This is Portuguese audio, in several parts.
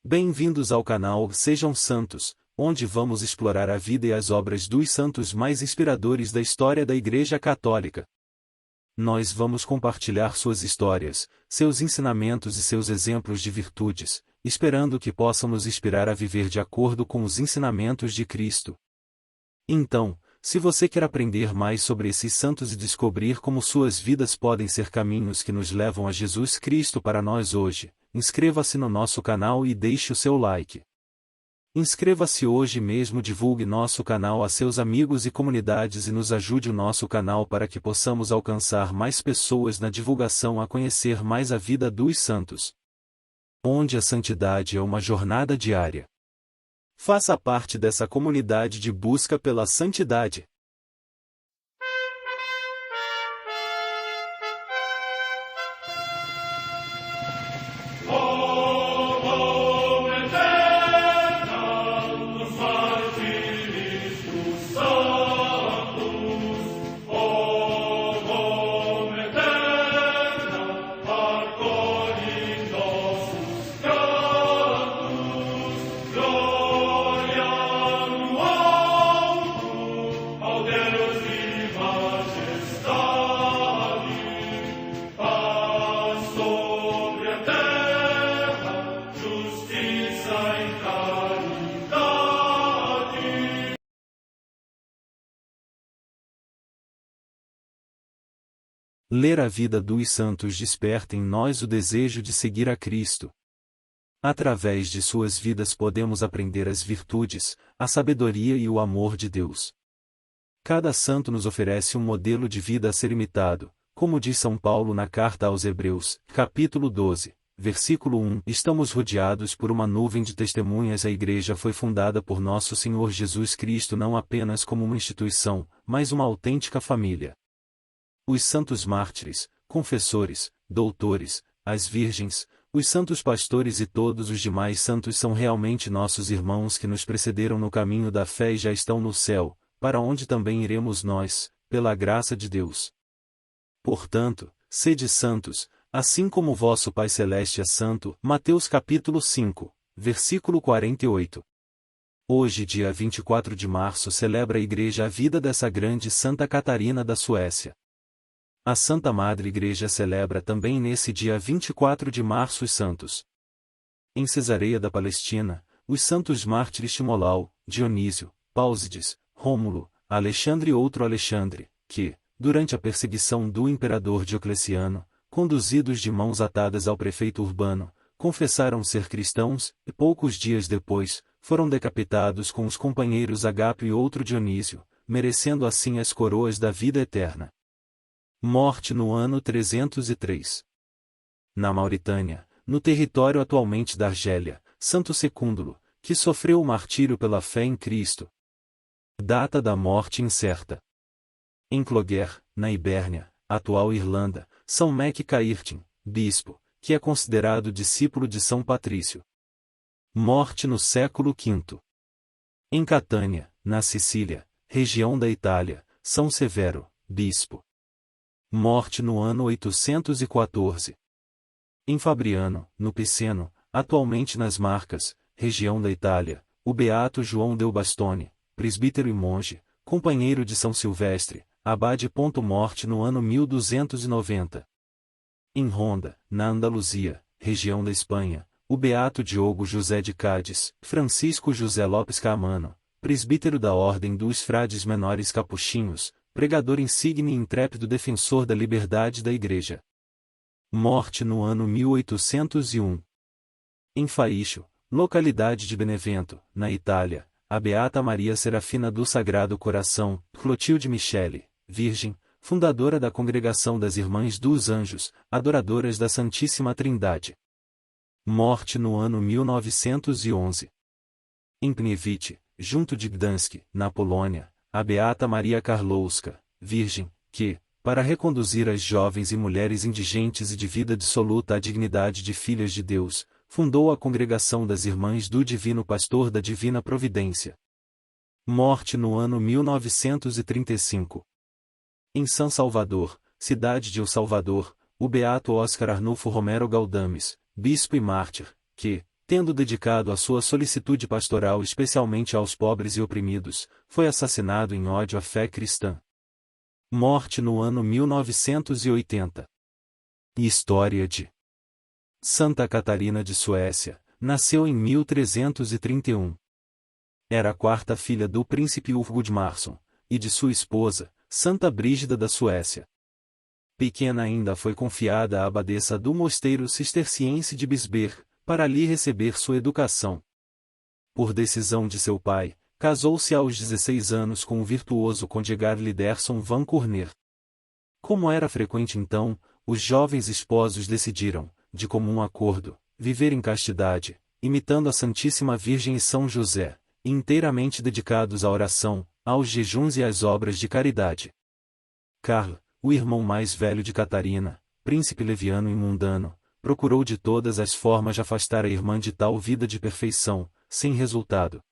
Bem-vindos ao canal Sejam Santos, onde vamos explorar a vida e as obras dos santos mais inspiradores da história da Igreja Católica. Nós vamos compartilhar suas histórias, seus ensinamentos e seus exemplos de virtudes, esperando que possam nos inspirar a viver de acordo com os ensinamentos de Cristo. Então, se você quer aprender mais sobre esses santos e descobrir como suas vidas podem ser caminhos que nos levam a Jesus Cristo para nós hoje, inscreva-se no nosso canal e deixe o seu like. Inscreva-se hoje mesmo, divulgue nosso canal a seus amigos e comunidades e nos ajude o nosso canal para que possamos alcançar mais pessoas na divulgação a conhecer mais a vida dos santos. Onde a santidade é uma jornada diária. Faça parte dessa comunidade de busca pela santidade. Ler a vida dos santos desperta em nós o desejo de seguir a Cristo. Através de suas vidas podemos aprender as virtudes, a sabedoria e o amor de Deus. Cada santo nos oferece um modelo de vida a ser imitado, como diz São Paulo na carta aos Hebreus, capítulo 12, versículo 1. Estamos rodeados por uma nuvem de testemunhas. A Igreja foi fundada por nosso Senhor Jesus Cristo não apenas como uma instituição, mas uma autêntica família. Os santos mártires, confessores, doutores, as virgens, os santos pastores e todos os demais santos são realmente nossos irmãos que nos precederam no caminho da fé e já estão no céu, para onde também iremos nós, pela graça de Deus. Portanto, sede santos, assim como vosso Pai Celeste é santo. Mateus capítulo 5, versículo 48. Hoje, dia 24 de março, celebra a Igreja a vida dessa grande Santa Catarina da Suécia. A Santa Madre Igreja celebra também nesse dia 24 de março os santos. Em Cesareia da Palestina, os santos mártires Timolau, Dionísio, Páusides, Rômulo, Alexandre e outro Alexandre, que, durante a perseguição do imperador Diocleciano, conduzidos de mãos atadas ao prefeito Urbano, confessaram ser cristãos, e poucos dias depois, foram decapitados com os companheiros Agapio e outro Dionísio, merecendo assim as coroas da vida eterna. Morte no ano 303. Na Mauritânia, no território atualmente da Argélia, Santo Secúndulo, que sofreu o martírio pela fé em Cristo. Data da morte incerta. Em Clogher, na Ibérnia, atual Irlanda, São Mec Cairtin, bispo, que é considerado discípulo de São Patrício. Morte no século V. Em Catânia, na Sicília, região da Itália, São Severo, bispo. Morte no ano 814. Em Fabriano, no Piceno, atualmente nas Marcas, região da Itália, o beato João del Bastone, presbítero e monge, companheiro de São Silvestre, abade. Morte no ano 1290. Em Ronda, na Andaluzia, região da Espanha, o beato Diogo José de Cádiz, Francisco José Lopes Caamano, presbítero da Ordem dos Frades Menores Capuchinhos, pregador insigne e intrépido defensor da liberdade da Igreja. Morte no ano 1801. Em Faíscio, localidade de Benevento, na Itália, a beata Maria Serafina do Sagrado Coração, Clotilde Michele, virgem, fundadora da Congregação das Irmãs dos Anjos, adoradoras da Santíssima Trindade. Morte no ano 1911. Em Pniewice, junto de Gdansk, na Polônia, a beata Maria Karlowska, virgem, que, para reconduzir as jovens e mulheres indigentes e de vida dissoluta à dignidade de filhas de Deus, fundou a Congregação das Irmãs do Divino Pastor da Divina Providência. Morte no ano 1935. Em São Salvador, cidade de El Salvador, o beato Oscar Arnulfo Romero Galdames, bispo e mártir, que, tendo dedicado a sua solicitude pastoral especialmente aos pobres e oprimidos, foi assassinado em ódio à fé cristã. Morte no ano 1980. História de Santa Catarina de Suécia, nasceu em 1331. Era a quarta filha do príncipe Ulfgudmarsson, e de sua esposa, Santa Brígida da Suécia. Pequena ainda foi confiada à abadesa do mosteiro cisterciense de Bisber, para ali receber sua educação. Por decisão de seu pai, casou-se aos 16 anos com o virtuoso conde Liderson van Corner. Como era frequente então, os jovens esposos decidiram, de comum acordo, viver em castidade, imitando a Santíssima Virgem e São José, inteiramente dedicados à oração, aos jejuns e às obras de caridade. Karl, o irmão mais velho de Catarina, príncipe leviano e mundano, procurou de todas as formas afastar a irmã de tal vida de perfeição, sem resultado.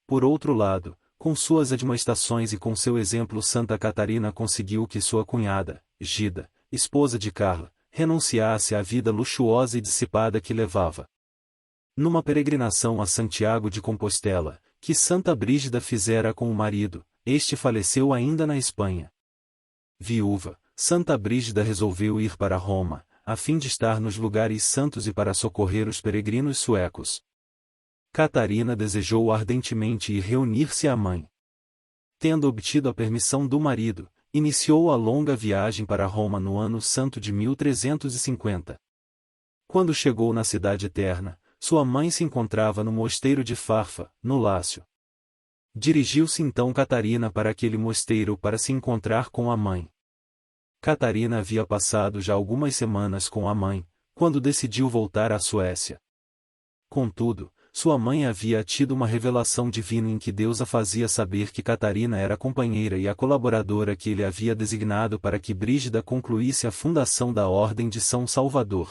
Por outro lado, com suas admoestações e com seu exemplo Santa Catarina conseguiu que sua cunhada, Gida, esposa de Karl, renunciasse à vida luxuosa e dissipada que levava. Numa peregrinação a Santiago de Compostela, que Santa Brígida fizera com o marido, este faleceu ainda na Espanha. Viúva, Santa Brígida resolveu ir para Roma, a fim de estar nos lugares santos e para socorrer os peregrinos suecos. Catarina desejou ardentemente ir reunir-se à mãe. Tendo obtido a permissão do marido, iniciou a longa viagem para Roma no ano santo de 1350. Quando chegou na Cidade Eterna, sua mãe se encontrava no mosteiro de Farfa, no Lácio. Dirigiu-se então Catarina para aquele mosteiro para se encontrar com a mãe. Catarina havia passado já algumas semanas com a mãe, quando decidiu voltar à Suécia. Contudo, sua mãe havia tido uma revelação divina em que Deus a fazia saber que Catarina era a companheira e a colaboradora que ele havia designado para que Brígida concluísse a fundação da Ordem de São Salvador.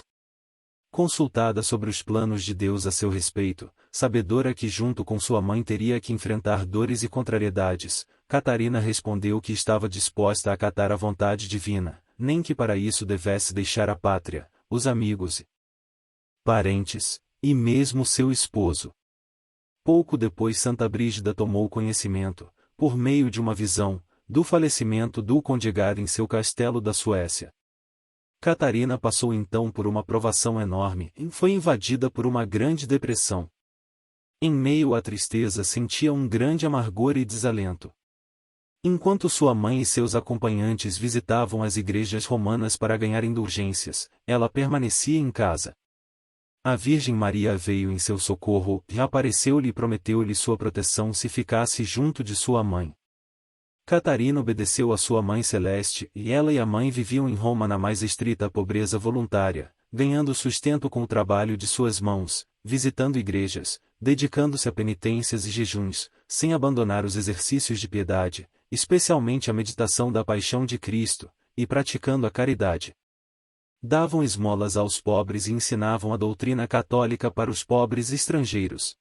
Consultada sobre os planos de Deus a seu respeito, sabedora que junto com sua mãe teria que enfrentar dores e contrariedades, Catarina respondeu que estava disposta a acatar a vontade divina, nem que para isso devesse deixar a pátria, os amigos e parentes, e mesmo seu esposo. Pouco depois Santa Brígida tomou conhecimento, por meio de uma visão, do falecimento do conde Edgar em seu castelo da Suécia. Catarina passou então por uma provação enorme e foi invadida por uma grande depressão. Em meio à tristeza sentia um grande amargor e desalento. Enquanto sua mãe e seus acompanhantes visitavam as igrejas romanas para ganhar indulgências, ela permanecia em casa. A Virgem Maria veio em seu socorro e apareceu-lhe e prometeu-lhe sua proteção se ficasse junto de sua mãe. Catarina obedeceu à sua Mãe Celeste e ela e a mãe viviam em Roma na mais estrita pobreza voluntária, ganhando sustento com o trabalho de suas mãos, visitando igrejas, dedicando-se a penitências e jejuns, sem abandonar os exercícios de piedade, especialmente a meditação da paixão de Cristo, e praticando a caridade. Davam esmolas aos pobres e ensinavam a doutrina católica para os pobres estrangeiros.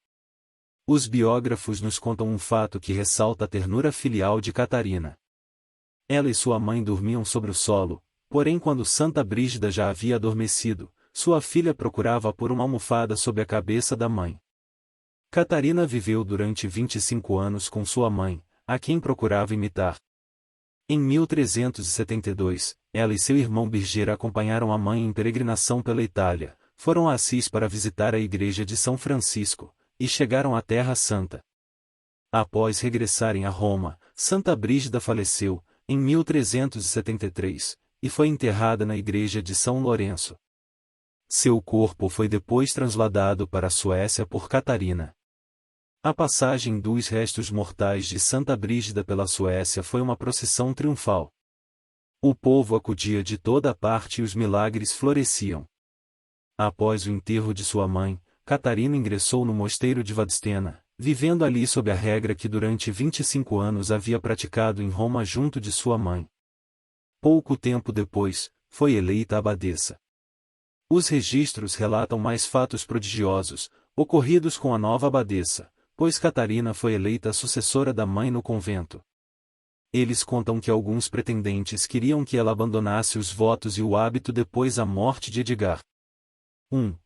Os biógrafos nos contam um fato que ressalta a ternura filial de Catarina. Ela e sua mãe dormiam sobre o solo, porém quando Santa Brígida já havia adormecido, sua filha procurava pôr uma almofada sob a cabeça da mãe. Catarina viveu durante 25 anos com sua mãe, a quem procurava imitar. Em 1372, ela e seu irmão Birger acompanharam a mãe em peregrinação pela Itália, foram a Assis para visitar a igreja de São Francisco, e chegaram à Terra Santa. Após regressarem a Roma, Santa Brígida faleceu, em 1373, e foi enterrada na igreja de São Lourenço. Seu corpo foi depois trasladado para a Suécia por Catarina. A passagem dos restos mortais de Santa Brígida pela Suécia foi uma procissão triunfal. O povo acudia de toda a parte e os milagres floresciam. Após o enterro de sua mãe, Catarina ingressou no mosteiro de Vadstena, vivendo ali sob a regra que durante 25 anos havia praticado em Roma junto de sua mãe. Pouco tempo depois, foi eleita abadesa. Os registros relatam mais fatos prodigiosos, ocorridos com a nova abadesa, pois Catarina foi eleita sucessora da mãe no convento. Eles contam que alguns pretendentes queriam que ela abandonasse os votos e o hábito depois da morte de Edgar.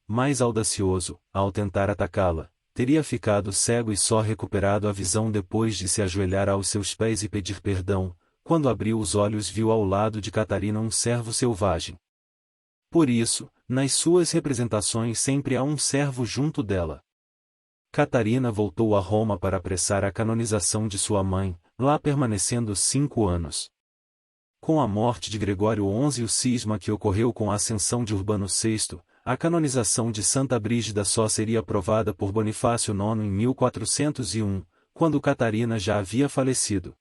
mais audacioso, ao tentar atacá-la, teria ficado cego e só recuperado a visão depois de se ajoelhar aos seus pés e pedir perdão. Quando abriu os olhos, viu ao lado de Catarina um servo selvagem. Por isso, nas suas representações sempre há um servo junto dela. Catarina voltou a Roma para apressar a canonização de sua mãe, lá permanecendo 5 anos. Com a morte de Gregório XI e o cisma que ocorreu com a ascensão de Urbano VI, a canonização de Santa Brígida só seria aprovada por Bonifácio IX em 1401, quando Catarina já havia falecido.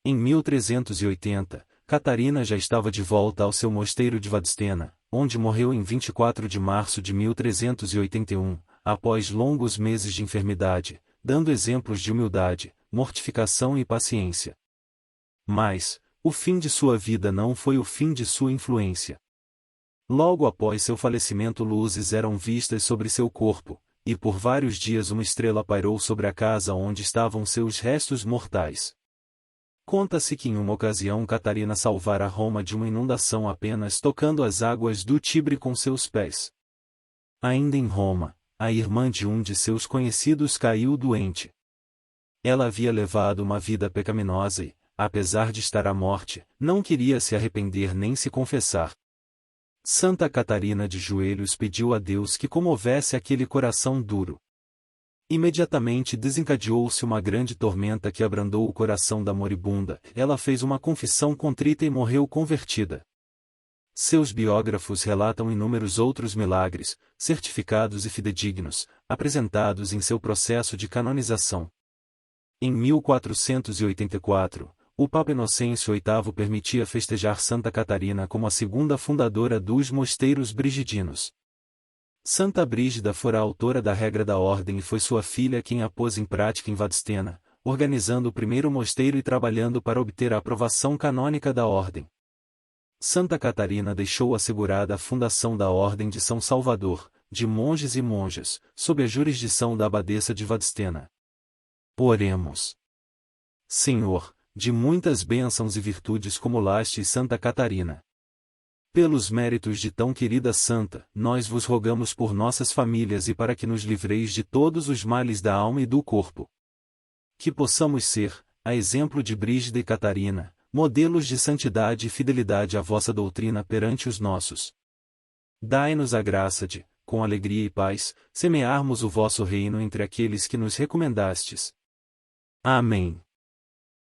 Em 1380, Catarina já estava de volta ao seu mosteiro de Vadstena, onde morreu em 24 de março de 1381, após longos meses de enfermidade, dando exemplos de humildade, mortificação e paciência. Mas, o fim de sua vida não foi o fim de sua influência. Logo após seu falecimento, luzes eram vistas sobre seu corpo, e por vários dias uma estrela pairou sobre a casa onde estavam seus restos mortais. Conta-se que em uma ocasião Catarina salvara Roma de uma inundação apenas tocando as águas do Tibre com seus pés. Ainda em Roma, a irmã de um de seus conhecidos caiu doente. Ela havia levado uma vida pecaminosa e, apesar de estar à morte, não queria se arrepender nem se confessar. Santa Catarina de joelhos pediu a Deus que comovesse aquele coração duro. Imediatamente desencadeou-se uma grande tormenta que abrandou o coração da moribunda. Ela fez uma confissão contrita e morreu convertida. Seus biógrafos relatam inúmeros outros milagres, certificados e fidedignos, apresentados em seu processo de canonização. Em 1484, o Papa Inocêncio VIII permitia festejar Santa Catarina como a segunda fundadora dos mosteiros brigidinos. Santa Brígida fora a autora da regra da ordem e foi sua filha quem a pôs em prática em Vadstena, organizando o primeiro mosteiro e trabalhando para obter a aprovação canônica da ordem. Santa Catarina deixou assegurada a fundação da Ordem de São Salvador, de monges e monjas, sob a jurisdição da abadesa de Vadstena. Oremos. Senhor, de muitas bênçãos e virtudes cumulaste Santa Catarina. Pelos méritos de tão querida santa, nós vos rogamos por nossas famílias e para que nos livreis de todos os males da alma e do corpo. Que possamos ser, a exemplo de Brígida e Catarina, modelos de santidade e fidelidade à vossa doutrina perante os nossos. Dai-nos a graça de, com alegria e paz, semearmos o vosso reino entre aqueles que nos recomendastes. Amém.